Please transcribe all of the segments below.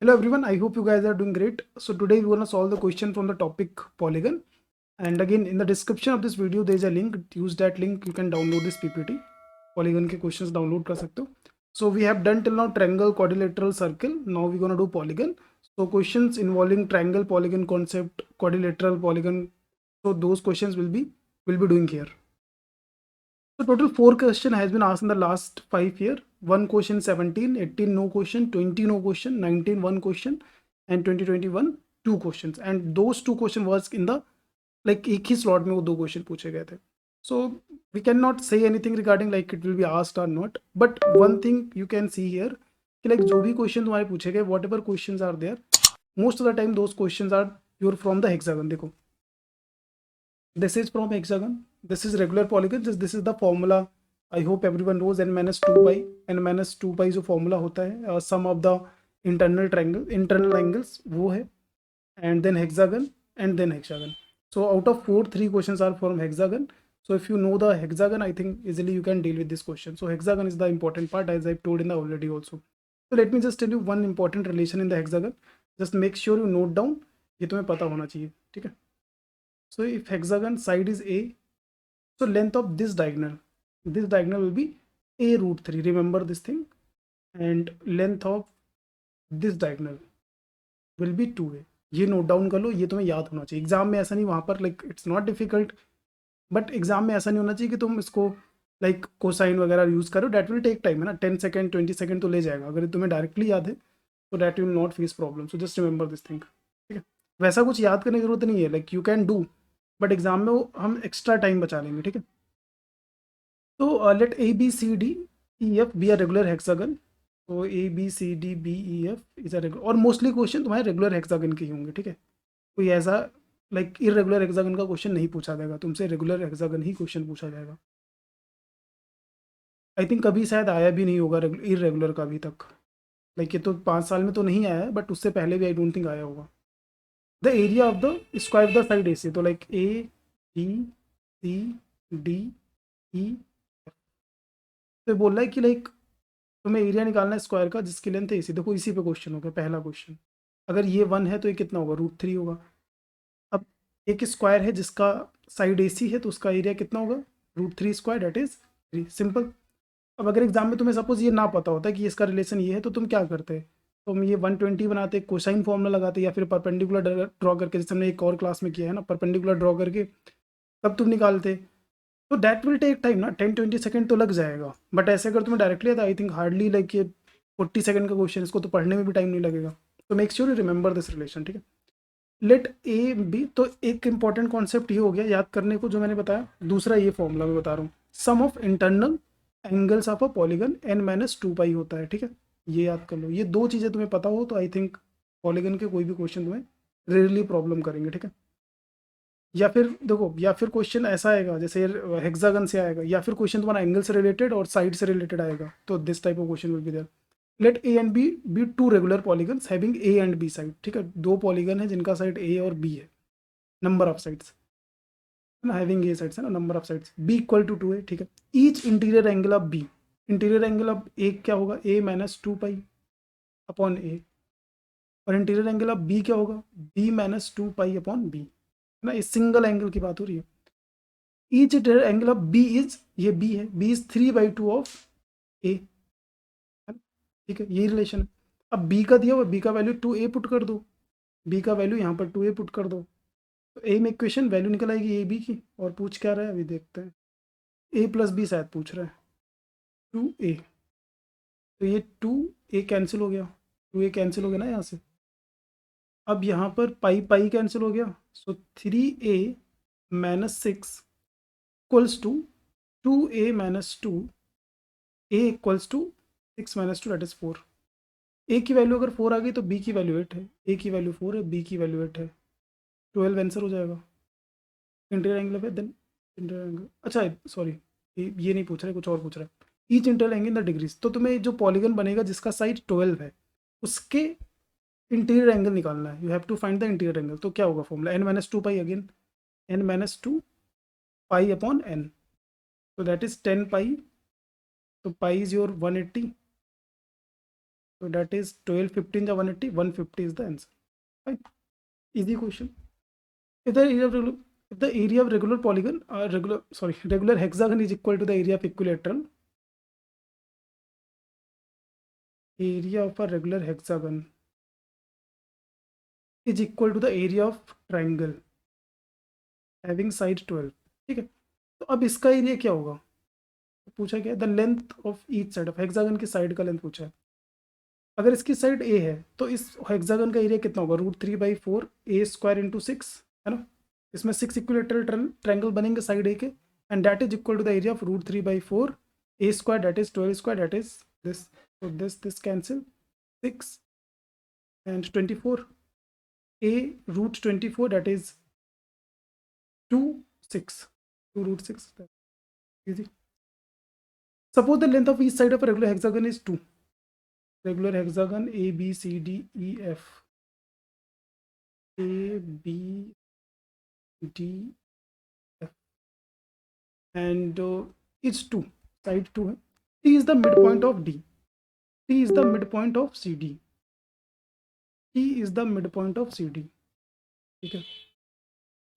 Hello everyone, I hope you guys are doing great. So today we're gonna solve the question from the topic polygon. And again, in the description of this video, there is a link. Use that link. You can download this PPT. Polygon के questions download कर सकते हो. So we have done till now triangle, quadrilateral, circle. Now we're gonna do polygon. So questions involving triangle, polygon concept, quadrilateral, polygon. So those questions will be doing here. So total 4 question has been asked in the last 5 year. One question 17, 18 no question, 20 no question, 19 one question, and 2021 two questions. And those two question was in the like एक ही slot में वो 2 question पूछे गए थे. So we cannot say anything regarding like it will be asked or not. But one thing you can see here कि like जो भी question तुम्हारे पूछे गए, whatever questions are there, most of the time those questions are your from the hexagon. देखो, this is from hexagon, this is regular polygon, this is the formula. I hope everyone knows n minus 2 pi. n minus 2 pi जो formula होता है sum of the internal angles वो है, and then hexagon and then hexagon. So out of 4, 3 questions are from hexagon. So if you know the hexagon, I think easily you can deal with this question. So hexagon is the important part, as I've told in the already also. So let me just tell you one important relation in the hexagon. Just make sure you note down, ये तुम्हें पता होना चाहिए, ठीक है. So if hexagon side is a, so length of this diagonal will be a root 3. Remember this thing. And length of this diagonal will be 2a. ये note down कर लो, ये तुम्हें याद होना चाहिए. एग्जाम में ऐसा नहीं, वहाँ पर like it's not difficult, but exam में ऐसा नहीं होना चाहिए कि तुम इसको लाइक कोसाइन वगैरह यूज़ करो. डैट विल टेक टाइम है ना, 10 सेकेंड 20 सेकेंड तो ले जाएगा. अगर तुम्हें डायरेक्टली याद है तो that will not face problem. So just remember this thing, ठीक है. वैसा कुछ याद करने की जरूरत नहीं है, like you can do, but exam में वो हम एक्स्ट्रा टाइम बचा लेंगे, ठीक है. तो let A B C D E F be are regular hexagon. तो A B C D B E F is a regular, और मोस्टली क्वेश्चन तुम्हारे रेगुलर हेक्सागन के ही होंगे, ठीक है. कोई ऐसा लाइक इरेगुलर हेक्सागन का क्वेश्चन नहीं पूछा जाएगा तुमसे, रेगुलर हेक्सागन ही क्वेश्चन पूछा जाएगा. आई थिंक कभी शायद आया भी नहीं होगा इरेगुलर का अभी तक. लाइक ये तो 5 साल में तो नहीं आया है, बट उससे पहले भी आई डोंट थिंक आया होगा. The area of the square of the side A C, तो like A B C D E, तो बोल रहा है कि लाइक तुम्हें एरिया निकालना है स्क्वायर का जिसकी लेंथ है इसी. देखो इसी पे क्वेश्चन हो गया पहला क्वेश्चन. अगर ये 1 है तो ये कितना होगा, √3 होगा. अब एक स्क्वायर है जिसका साइड ए सी है, तो उसका एरिया कितना होगा, √3 स्क्वायर, डेट इज 3. सिंपल. अब अगर एग्जाम में तुम्हें सपोज ये ना पता होता कि इसका रिलेशन ये है, तो तुम क्या करते, तो हम ये 120 बनाते, कोसाइन फॉर्मूला लगाते, या फिर परपेंडिकुलर ड्रॉ करके, जैसे हमने एक और क्लास में किया है ना, परपेंडिकुलर ड्रॉ करके तब तुम निकालते. तो दैट विल टेक टाइम ना, 10-20 सेकेंड तो लग जाएगा. बट ऐसे अगर तुम्हें डायरेक्टली आता, आई थिंक हार्डली लाइक ये 40 सेकेंड का क्वेश्चन, इसको तो पढ़ने में भी टाइम नहीं लगेगा. तो make sure you remember this relation, ठीक है. लेट ए बी, तो एक इंपॉर्टेंट कॉन्सेप्ट ये हो गया याद करने को जो मैंने बताया. दूसरा ये फॉर्मूला मैं बता रहा हूँ, sum of internal angles of a polygon n minus 2 pi होता है, ठीक है. ये याद कर लो. ये 2 चीज़ें तुम्हें पता हो तो आई थिंक पॉलीगन के कोई भी क्वेश्चन तुम्हें रेयरली प्रॉब्लम करेंगे, ठीक है. या फिर देखो, या फिर क्वेश्चन ऐसा आएगा जैसे हेक्सागन से आएगा, या फिर क्वेश्चन तुम्हारा एंगल से रिलेटेड और साइड से रिलेटेड आएगा. तो this type of question will be there. Let A and B two regular polygons having A and B side, ठीक है. 2 पॉलीगन है जिनका साइड ए और बी है, नंबर ऑफ साइड्स ना, हैविंग ए साइड्स है ना, number of sides, B equal to 2 है, ठीक है. Each interior angle of B, interior angle of A क्या होगा, ए माइनस 2 पाई अपॉन ए, और इंटीरियर एंगल ऑफ बी क्या होगा, B minus 2 pi upon B, है ना. इस सिंगल एंगल की बात हो रही है. Each angle of B is, ये बी है, बी इज 3/2 ऑफ ए, ठीक है. यही रिलेशन है. अब बी का दिया हुआ, बी का वैल्यू 2a पुट कर दो, बी का वैल्यू यहाँ पर 2a पुट कर दो, तो ए में इक्वेशन वैल्यू निकल आएगी ए बी की. और पूछ क्या रहा है अभी देखते हैं, a प्लस बी शायद पूछ रहा है, 2a. तो ये 2a कैंसिल हो गया, 2a कैंसिल हो गया ना यहाँ से. अब यहाँ पर पाई पाई कैंसिल हो गया, so 3a minus 6 equals to 2a minus 2, a equals to 6 minus 2 that is 4. A की वैल्यू अगर 4 आ गई तो बी की वैल्यू 8 है, ए की वैल्यू 4 है, बी की वैल्यू 8 है, 12 आंसर हो जाएगा. इंटीरियर एंगल है देन इंटीरियर एंगल, अच्छा सॉरी ये नहीं पूछ रहे, कुछ और पूछ रहा है. Each interior angle in the degrees, तो तुम्हें जो पॉलीगन बनेगा जिसका साइड 12 है उसके इंटीरियर एंगल निकालना है. You have to find the interior angle. तो क्या होगा formula, n minus 2 pi, again n minus 2 pi upon n, तो दैट इज 10 पाई. तो pi is your 180, So that is 12, 15 या 180, 150 is the answer. Fine. Easy question. If the area of regular polygon, regular hexagon is equal to the area of equilateral. Area of a regular hexagon is equal to the area of triangle having side 12. ठीक है, तो अब इसका area क्या होगा? पूछा क्या, the length of each side of hexagon की साइड का लेंथ पूछा है। अगर इसकी साइड ए है तो इस हेक्सागन का एरिया कितना होगा? √3/4 ए स्क्वायर इंटू 6, है ना? इसमें 6 इक्विलेटरल ट्रायंगल बनेंगे साइड ए के, and that is equal to the area of √3/4 A square, that is 12 square, that is this. So this cancel, 6 and 24, a √24, that is 2, 6, 2√6, easy. Suppose the length of each side of a regular hexagon is 2. Regular hexagon A B C D E F, A B D F, and it's 2, side 2 है. T is the midpoint of D. T is the midpoint of CD. T is the midpoint of CD. ठीक है.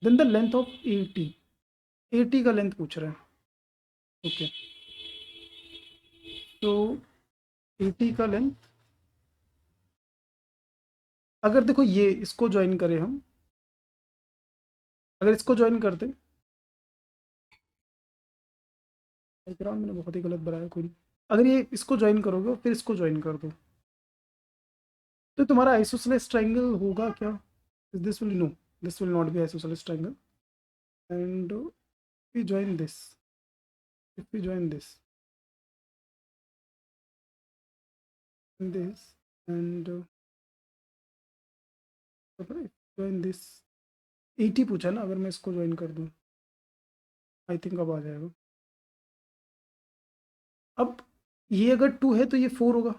Then the length of AT. AT का length पूछ रहा है. Okay, तो AT का length, अगर देखो ये इसको ज्वाइन करें हम, अगर इसको ज्वाइन करते, डायग्राम मैंने बहुत ही गलत बनाया, कोई नहीं. अगर ये इसको ज्वाइन करोगे और फिर इसको ज्वाइन कर दो, तो तुम्हारा आइसोसेलेस ट्रायंगल होगा क्या? This will no, this will not be isosceles triangle. And we join this, if we join this and this and join this, 80 पूछा ना, अगर मैं इसको ज्वाइन कर दूं, आई थिंक अब आ जाएगा. अब ये अगर 2 है तो ये 4 होगा,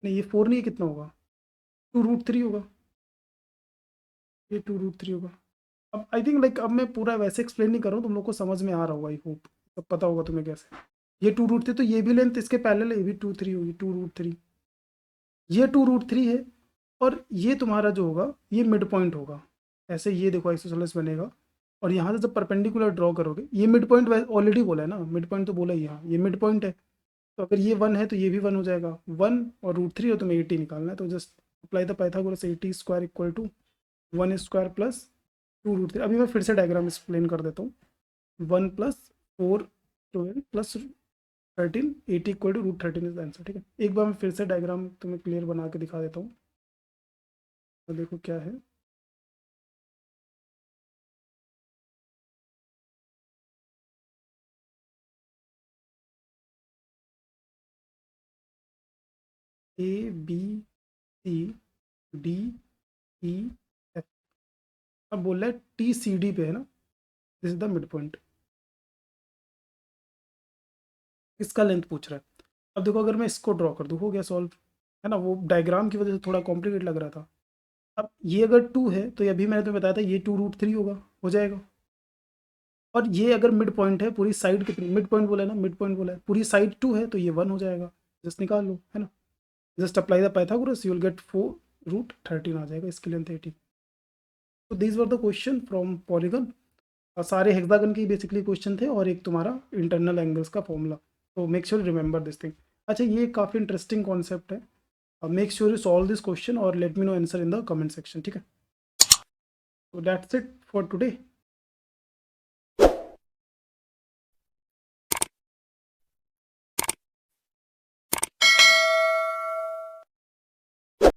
नहीं ये 4 नहीं है, कितना होगा? 2√3 होगा, ये 2√3 होगा. अब आई थिंक लाइक अब मैं पूरा वैसे एक्सप्लेन नहीं कर रहा हूँ, तुम लोग को समझ में आ रहा होगा, आई होप सब पता होगा तुम्हें कैसे. ये 2√3, तो ये भी लेंथ इसके पैरेलल है, ये भी 2/3 होगी, 2√3, ये 2√3 है, और ये तुम्हारा जो होगा ये मिड पॉइंट होगा. ऐसे ये देखो आइसोसेलेस बनेगा, और यहाँ से जब परपेंडिकुलर ड्रॉ करोगे, ये मिड पॉइंट ऑलरेडी बोला है ना, मिड पॉइंट तो बोला ही, यहाँ ये मिड पॉइंट है, तो अगर ये 1 है तो ये भी 1 हो जाएगा. 1 और √3 हो, तुम्हें 80 निकालना है, तो just apply the Pythagoras, 80 square equal to 1 square plus 2√3. अभी मैं फिर से डायग्राम एक्सप्लेन कर देता हूँ. 1 + 4 12 + 13, 80 equal to √13 is the answer. ठीक है, एक बार मैं फिर से डायग्राम तुम्हें क्लियर बना के दिखा देता हूँ, तो देखो क्या है. A B C D E F, अब बोल रहा है TCD पे है ना, this is the mid point, इसका लेंथ पूछ रहा है. अब देखो अगर मैं इसको ड्रॉ कर दूँ, हो गया सॉल्व, है ना? वो डायग्राम की वजह से थोड़ा कॉम्प्लिकेट लग रहा था. अब ये अगर 2 है तो ये अभी मैंने तुम्हें बताया था, ये 2√3 होगा, हो जाएगा. और ये अगर मिड पॉइंट है, पूरी साइड कितनी, मिड पॉइंट बोला है ना, मिड पॉइंट बोला है, पूरी साइड 2 है, तो ये 1 हो जाएगा. जस्ट निकाल लो, है ना? Just apply the Pythagoras, you will get 4√13 आ जाएगा, इसकी लेंथ 80. तो these were the question from polygon, और सारे हेक्सागन के बेसिकली क्वेश्चन थे, और एक तुम्हारा इंटरनल एंगल्स का फॉर्मूला. तो make sure remember this thing. अच्छा, ये काफ़ी इंटरेस्टिंग कॉन्सेप्ट है. Make sure you solve this question और let me know answer in the comment section. ठीक है, तो दैट्स इट फॉर टुडे.